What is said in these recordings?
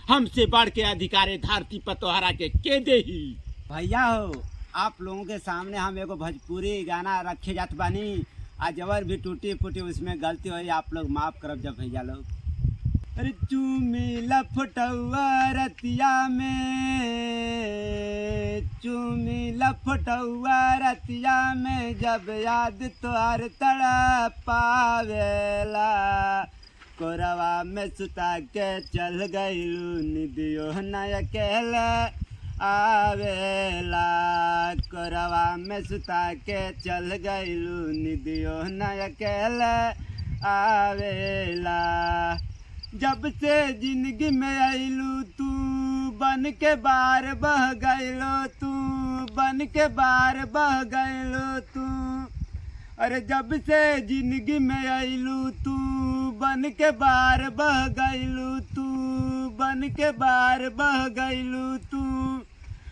हमसे बढ़ के अधिकारे धरती पर तोहरा के देही। भैया हो, आप लोगों के सामने हम एगो भोजपुरी गाना रखे जात बानी। आज जबर भी टूटी फूटी उसमें गलती हुई, आप लोग माफ करब जब भैया लोग। अरे चूमी लफटौआ रतिया में, चूमी लफटौआ रतिया में, जब याद तोहर तड़पावेला, कोरवा में सुता के चल गइलू, निदियो न अकेले आवेला, कोरवा में सुता के चल गइलू, निदियो न अकेले आवेला। जब से जिंदगी में आइलू तू, बन के बार बह गइलो तू, बन के बार बह गइलो तू। अरे जब से जिंदगी में आइलू तू, बन के बार बह गइलू तू, बन के बार बह गइलू तू।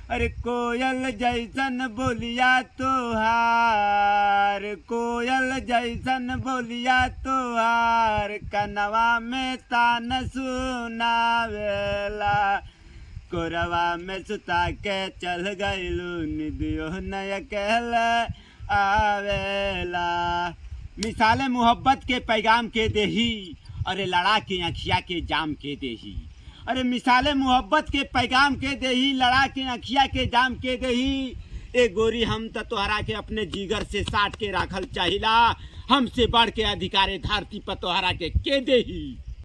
अरे कोयल जैसन बोलिया तोहार, कोयल जैसन बोलिया तोहार, कनवा में तान सुनावेला, कोरवा में सुता के चल गइलू, निदियो न अकेले आवेला। मिसाले मोहब्बत के पैगाम के देही, अरे लड़ा के अखिया के जाम के देही। अरे मिसाले मोहब्बत के पैगाम के देही, लड़ा के अखिया के जाम के देही। ए गोरी हम तो तोहरा के अपने जिगर से साट के राखल चाहिला, हमसे बढ़ के अधिकारे धरती पर तोहरा के देही।